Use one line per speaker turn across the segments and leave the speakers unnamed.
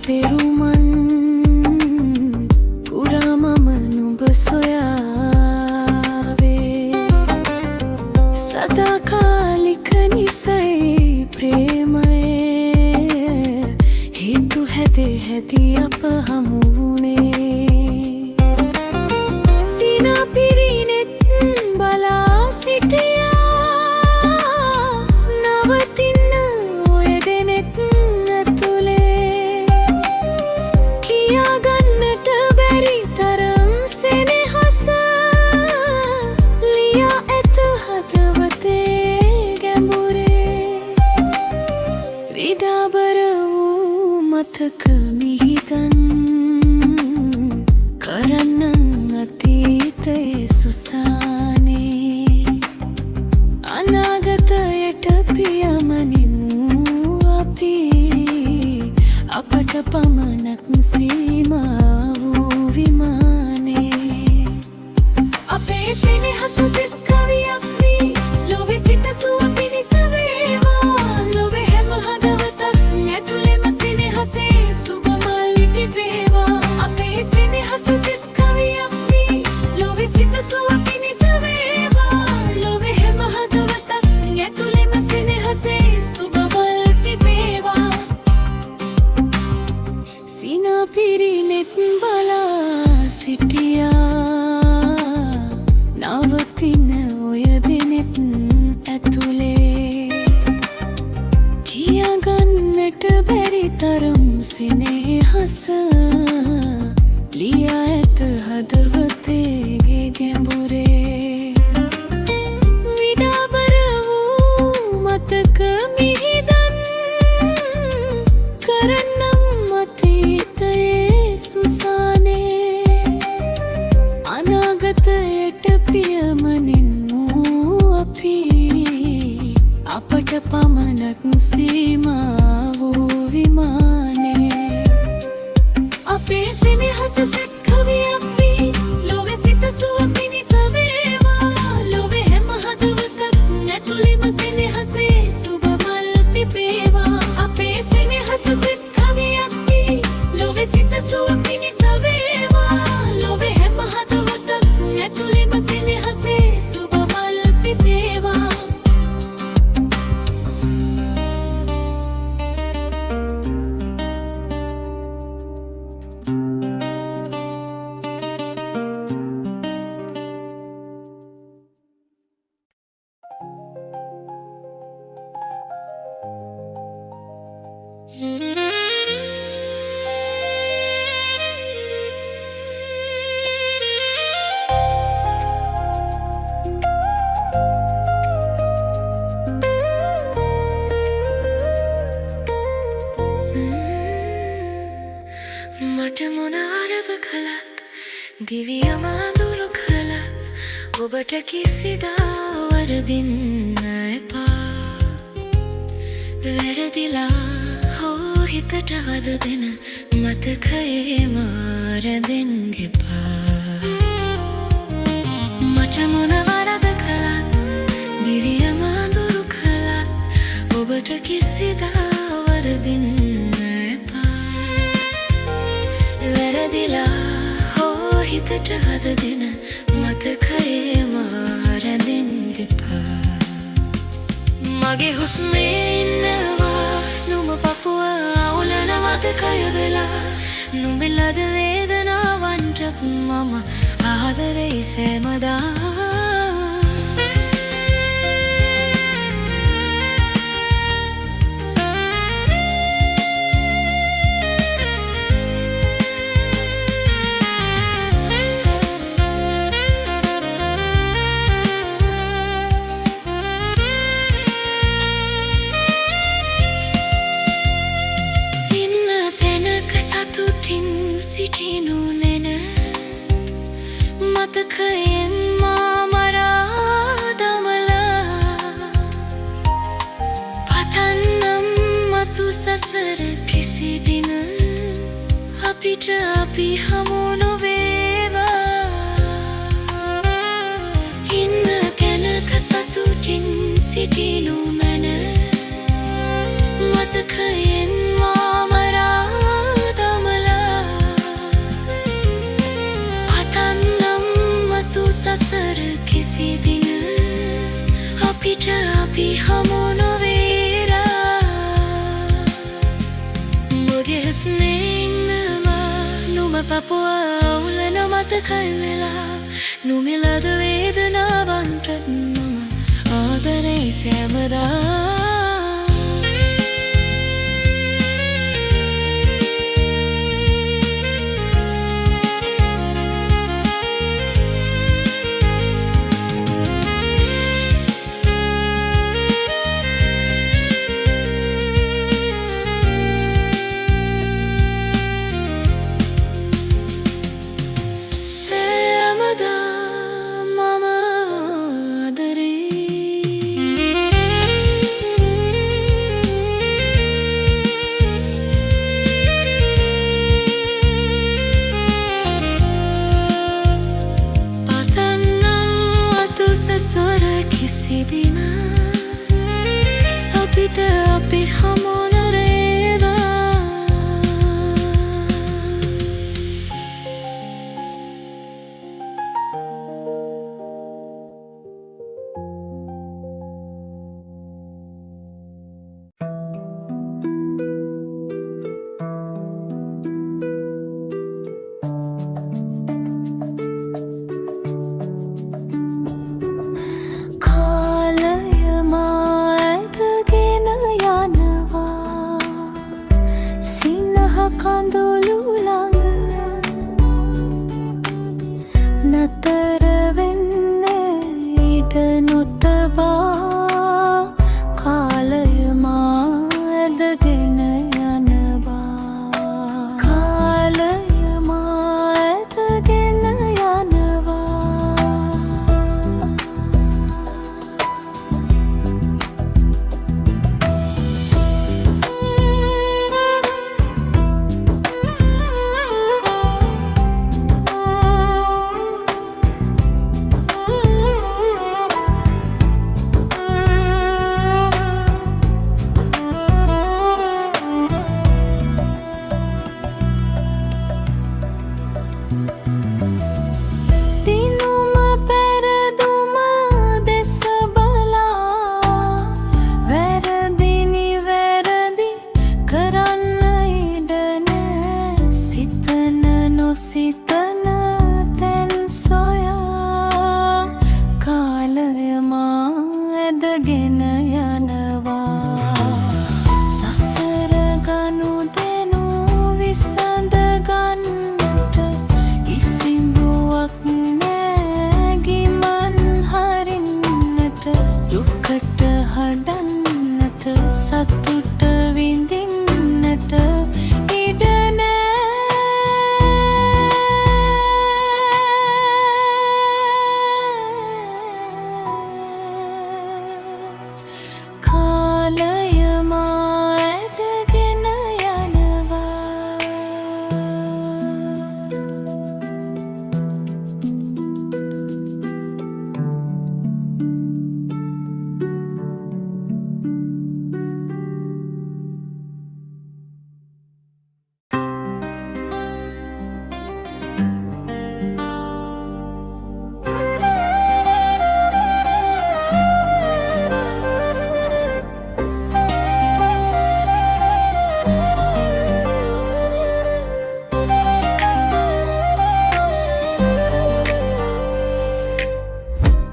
පෙරුමන් පුරා මම නුඹ සොයාවේ සදාකාලික නිසයි ප්‍රේමයේ හේතු හැදේ හැදී අප හමු වුණේ සිනා පිරිනෙත් බලා සිටියා නවතින්න ඔය දෙනෙත් ඇතුලේ කියාගන්නට බැරි තරම් සෙනෙහස ලියා ඇත හදවතේ ගැඹුරේ රිඩාබර වූ මතක මිහිදන් කරන්නන් අතීතයේ සුසානේ අනාගතයට පියමනිමු අපි අපට පමණක් සීමා වූ විමානේ අපේ සෙනෙහස සිත් කවියක් වී ලොවේ සිට සුව පිණිස වේවා ලොවේ හැම හදවතක් ඇතුළෙම සෙනෙහසේ සුබ මල් ඉටිපේවා අපේ සෙනෙහස සිත් කවියක් වී ලොවේ සිට සුව පිණිස වේවා ලොවේ හැම හදවතක් ඇතුළෙම සෙනෙහසේ සුබ මල් ඉටිපේවා සිනා පිරිනෙත් බලා සිටියා නවතින ඔය දෙනෙත් ඇතුලේ කියාගන්නට බැරි තරම් සෙනෙහස ලියා ඇත හදවතේ ගැඹුරේ විඩාබර වූ මතක මිහිදන් කරන්නම් අතීතයේ සුසානේ අනාගතයට පියමනිමු අපි අපට පමණක් සීමා වූ විමානේ අපේ සෙනෙහස සිත් කවියක් වී ලොවේ සිට සුව පිණිස වේවා ලොවේ හැම හදවතක් ඇතුළෙම සෙනෙහසේ සුබ මල් පිපේවා අපේ සෙනෙහස සිත් කවියක් වී ලොවේ සිට සුව පිණිස වේවා ලොවේ හැම හදවතක් ඇතුළෙම සෙනෙහසේ සුබ මල් පිපේවා මට මොන අරද කළත් දිවියම අඳුරු කළත් ඔබට කිසිදා වරදින්න එපා වැරදිලා හෝ හිතට වද දෙන මතකයේම රැඳෙන්න එපා මට මොන වරද කළත් දිවියම අඳුරු කළත් ඔබට කිසිදා වරදින්න වැරදිලා හෝ හිතට හද දෙන මතකයේම රැඳෙන්න එපා මගේ හුස්මේ ඉන්නවා නුඹ පපුව අවුලන මතකය වෙලා නුඹේ ලද වේදනාවන්ටත් මම ආදරෙයි සෑමදා මතකයෙන් මා මරා දමලා පතන්නම් මතු සසර කිසි දින අපිට අපි හමු නොවේවා ඉන්න තැනක සතුටින් සිටිනු මැන මතකයෙන් මා මරා අපව අවුලන මතකයි වෙලා නුමිලද වේදනාවන්ට මම ආදරේ සෑමදා කිසිදින අපිට අපි හමුන කඳුළු ළඟ නතර වෙන්න ඉඩ නොතබා කාලය මා ඇදගෙන යනවා කාලය මා ඇදගෙන යනවා සිතන තැන් සොයා කාලය මා ඇදගෙන යනවා සසර ගනුදෙනු විසඳ ගන්නට කිසිඹුවක් නෑ ගිමන් හරින්නට දුකට හඬන්නට සතුට විඳින්නට ඉඩ නෑ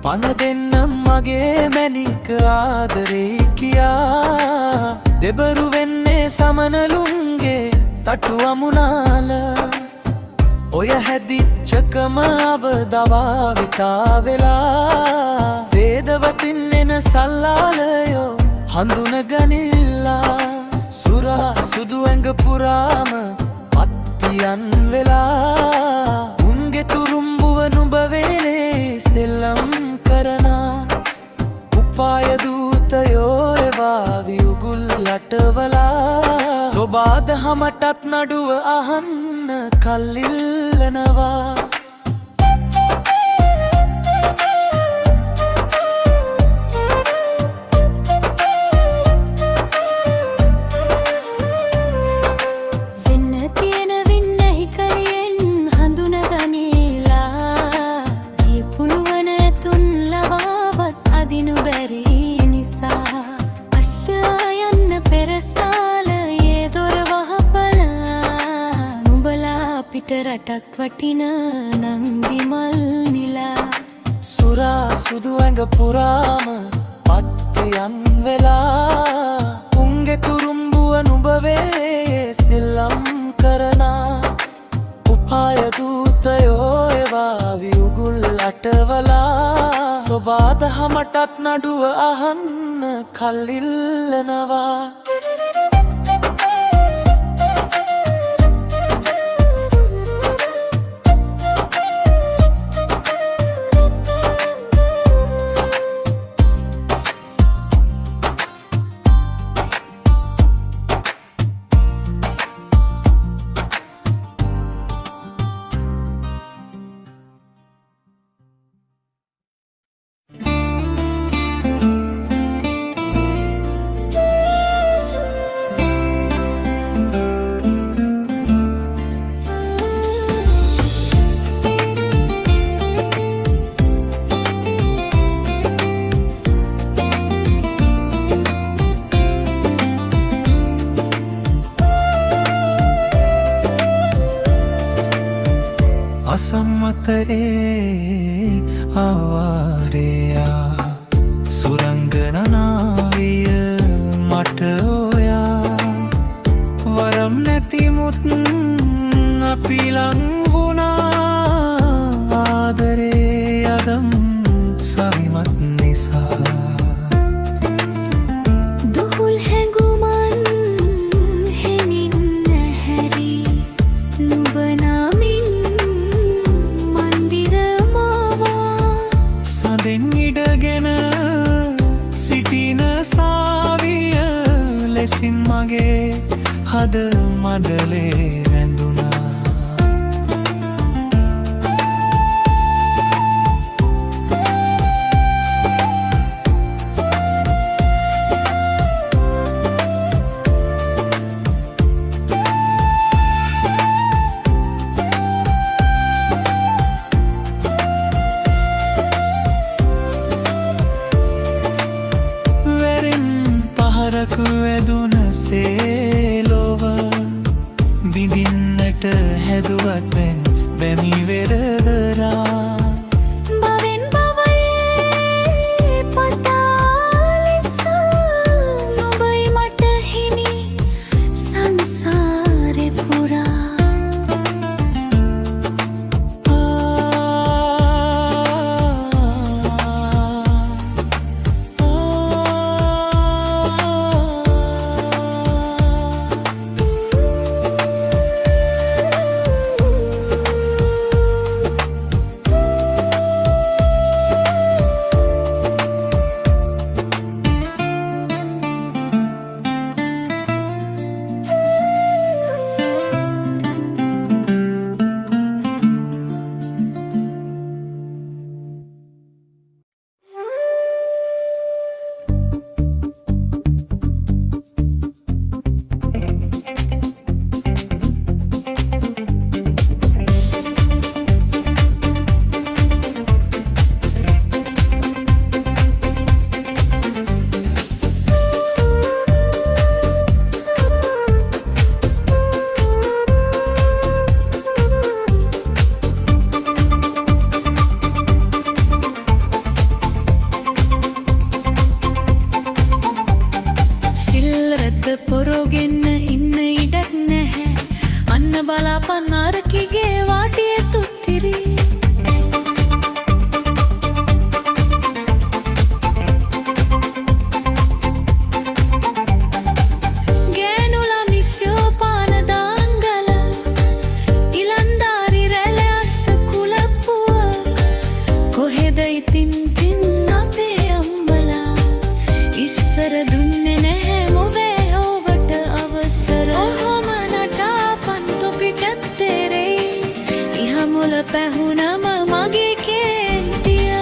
පන දෙන්නම් මගේ මැනික ආදරේ කියා දෙබරු වෙන්නේ සමනලුන්ගේ තටු අමුණාල ඔය හැදිච්චකම අවදවා විතා වෙලා සේදවතින් එන සල්ලාලයෝ හඳුන ගනිල්ලා සුරා සුදු ඇඟ පුරාම පත්තියන් වෙලා උන්ගේ තුරුම්බුව නුඹ වේලේ සෙල්ලම් කරනා උපාය දූතයෝ එවා වියුගුල් අටවලා සොබාද හමටත් නඩුව අහන්න කල්ලිල්ලනවා
රටක් වටින නංගි මල් නිලා
සුරා සුදු ඇඟ පුරාම පත්තයන් වෙලා උන්ගේ තුරුම්බුව නුඹවේ සෙල්ලම් කරනා උපාය දූතයෝ ඒවා වියුගුල් අටවලා සොබාදහ මටත් නඩුව අහන්න කල්ඉල්ලනවා අසම්මතරේ ආවාරයා සුරංගනනාවිය මට ඔයා වරම් නැතිමුත් අපි ලං වුණා ආදරේ අදම් සවිමත් නිසා
දුහුල් හැඟුමන් හෙමින් නැහැරි නුඹ නමින්
සඳෙන් ඉඩගෙන සිටින සාවිය ලෙසින් මගේ හද මඩලේ රැඳුණා වැදුනසේ ලොව බිඳින්නට හැදුවත්වෙන් බැමි වෙරදරා
බවෙන් බවයේ පතාලෙස නොබයි මට හිමි සංසාරෙ පුරා පොරෝගෙන්න ඉන්න ඉඩක් නැහැ අන්න බලාපන් අරකිගේ වාටිය තුත්තිරි ගෑනුලා මිස්යෝ පානදාංගල ඉලන්දාරි රැල අස්ස කුලපුුව කොහෙද ඉතින් තින් අපේ අම්බලා ඉස්සර දුන්නේ නැහැ මොවේ මුල පැහුනම මගේ කේන්තිය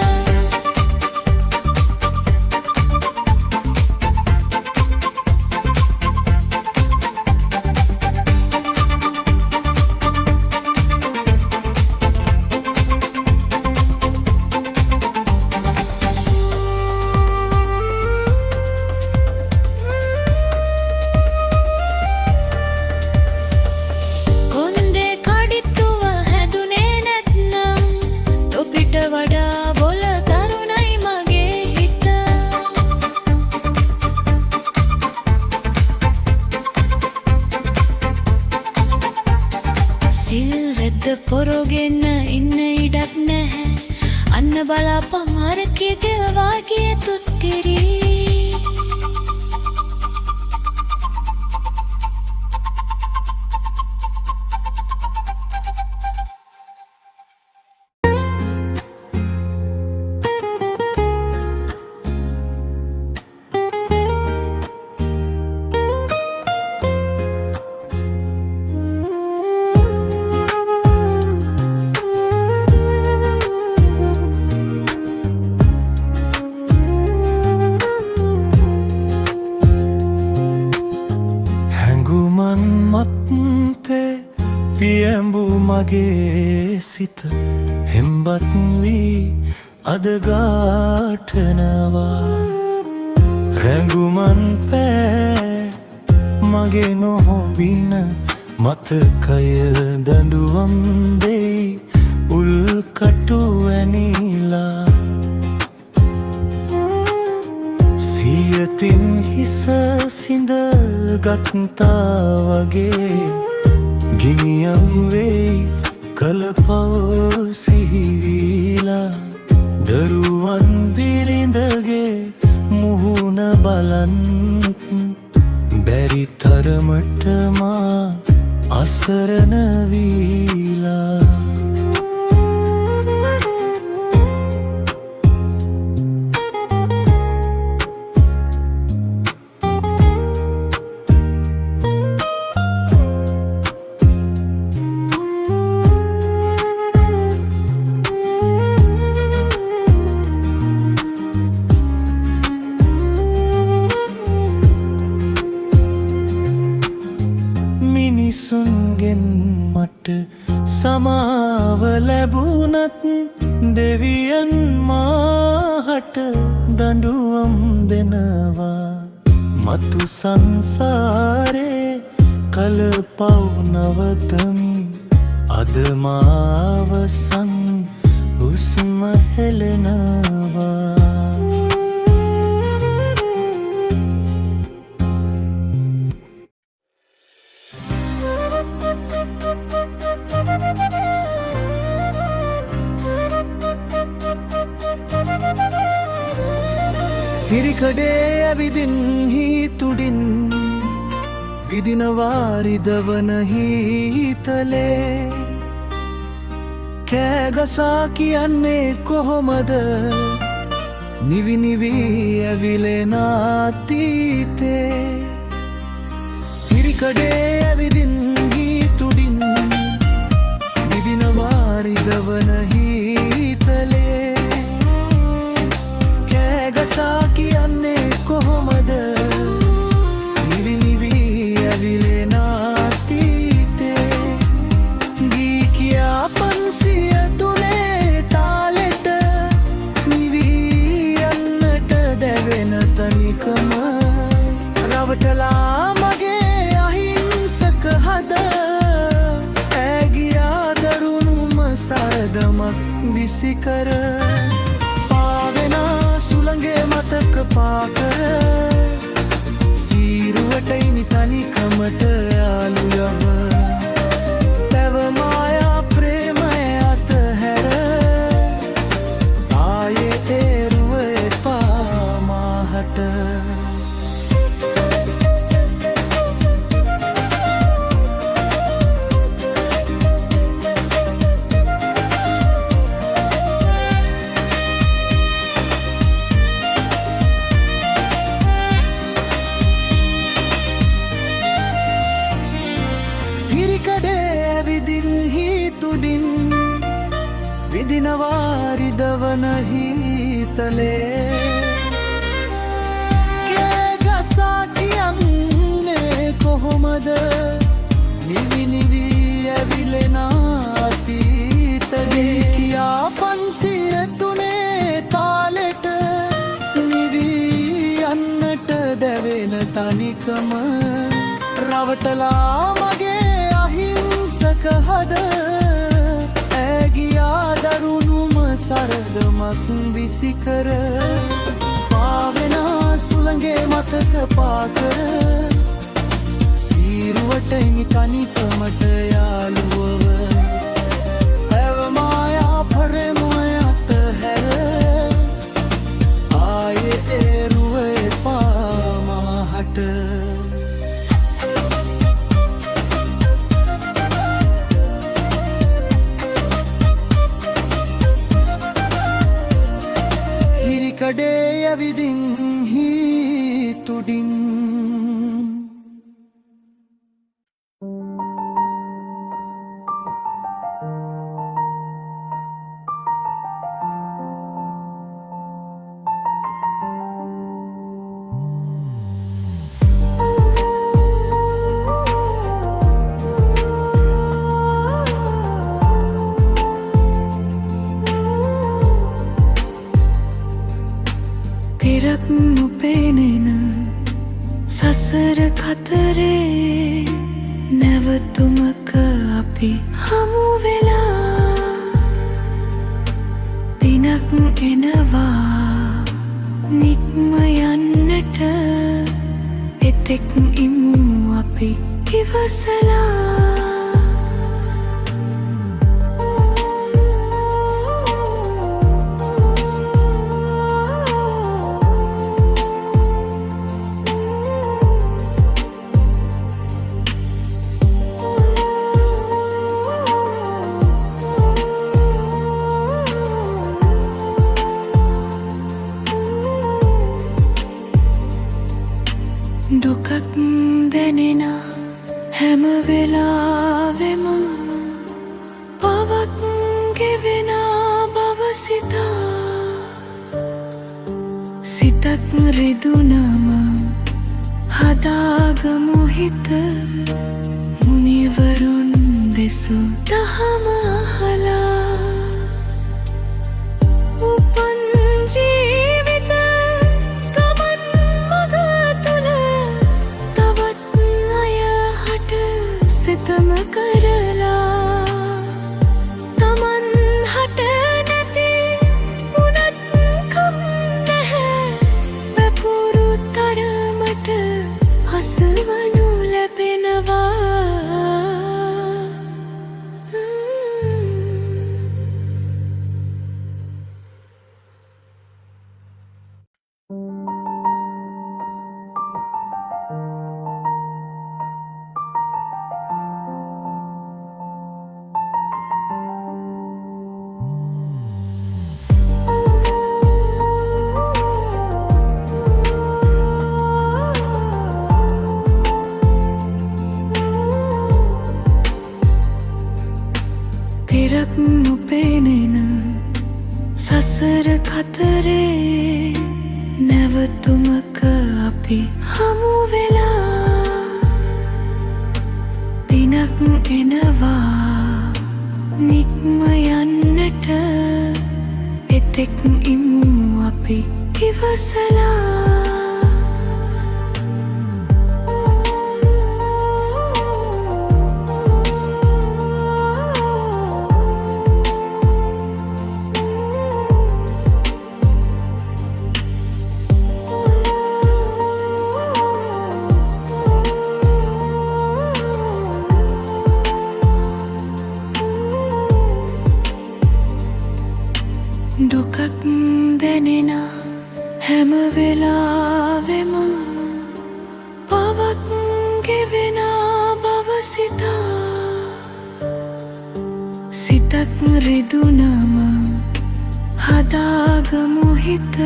කොන්දේ කඩිත්තුව හැදුනේ සොගෙන ඉන්න ඉඩක් නැහැ. අන්න බලාපන් අරකේ ගෙවා ගිය තුත්කිරි.
පියඹු මගේ සිත හෙම්බත් වී අද ගාඨනවා. රැඟුමන් පෑ මගේ නොහොබින මතකය දඬුවම් දෙයි උල්කටු ඇනිලා. සියතින් හිස සිඳ ගත්තා වගේ ගිනියම් වෙයි කලපව සිහිවිලා. දරුවන් බිරිඳගේ මුහුණ බලන් බැරි තරමට මා අසරණ වීලා. මිනිසුන්ගෙන් මට සමාව ලැබුණත් දෙවියන් මාහට දඬුවම් දෙනවා. මතු සංසාරේ කලපව් නවතමි අද මාවසන් හුස්ම හෙලනවා. හිරිකඩේ ඇවිදින් හීතුඩින් විදිනවාරිදවන හීතලේ කෑගසා කියන්නේ කොහොමද නිවිනිවී ඇවිලෙන අතීතේ. හිරිකඩේ ඇවිදින් හීතුඩින් විදිනවාරිදවන හීතලේ කෑගසා කියන්නේ කොහොමද නිවිනිවී ඇවිලෙන අතීතේ. ගී කියා 503 තාලෙට නිවී යන්නට දැවෙන තනිකම රවටලා මගේ අහිංසක හද. ඇගියා දරුණුම සරදමක් විසිකර සුළඟේ මතක පාකර සීරුවටයිනි තනිකමට යාළු යව. තැව මායා ප්‍රේමය අතහැර ආයේ තේරුව එපා මාහට. විදිනවාරිදවන හීතලේ කෑගසා කියන්නේ කොහොමද නිවිනිවී ඇවිලෙන අතීතේ. කියා 503 තාලෙට නිවී යන්නට දැවෙන තනිකම රවටලා මගේ අහිංසක හද. ඇගියා දරුණුම සරදමක් විසිකර පාවෙන සුළඟේ මතක පාකර සීරුවටයිනි තනිකමට යාළුවව. කරමු අතහැර ආයේ එරුව එපා මාහට හිරිකඩේ ඇවිදින් හිතුඩින්
තිරක් නොපෙනෙන සසර කතරේ නැවතුමක අපි හමු වෙලා දිනක් එනවා නික්ම යන්නට එතෙක් ඉමු අපි ඉවසලා දුකක් දැනෙන හැම වෙලාවෙම පවක් ගෙවෙන බව සිතක් රිදුනම හදාගමු හිත මුනිවරුන් දෙසු දහම අහලා උපන් ජීවිත ගමන් මග තුල තවත් අය හට සිතම කරලා තමන් හට නැති උනත් කම් නැහැ වැපුරු තරමට හසවනු ලැබෙනවා තිරක් නොපෙනෙන සසර කතරේ නැවතුමක අපි හමු වෙලා දිනක් එනවා නික්ම යන්නට එතෙක් ඉමු අපි ඉවසලා දුකක් දැනෙන හැම වෙලාවෙම පවක් ගෙවෙන බව සිතක් රිදුනම හදාගමු හිත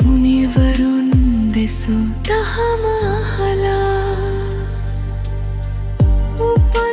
මුනිවරුන් දෙසු දහම අහලා උපන්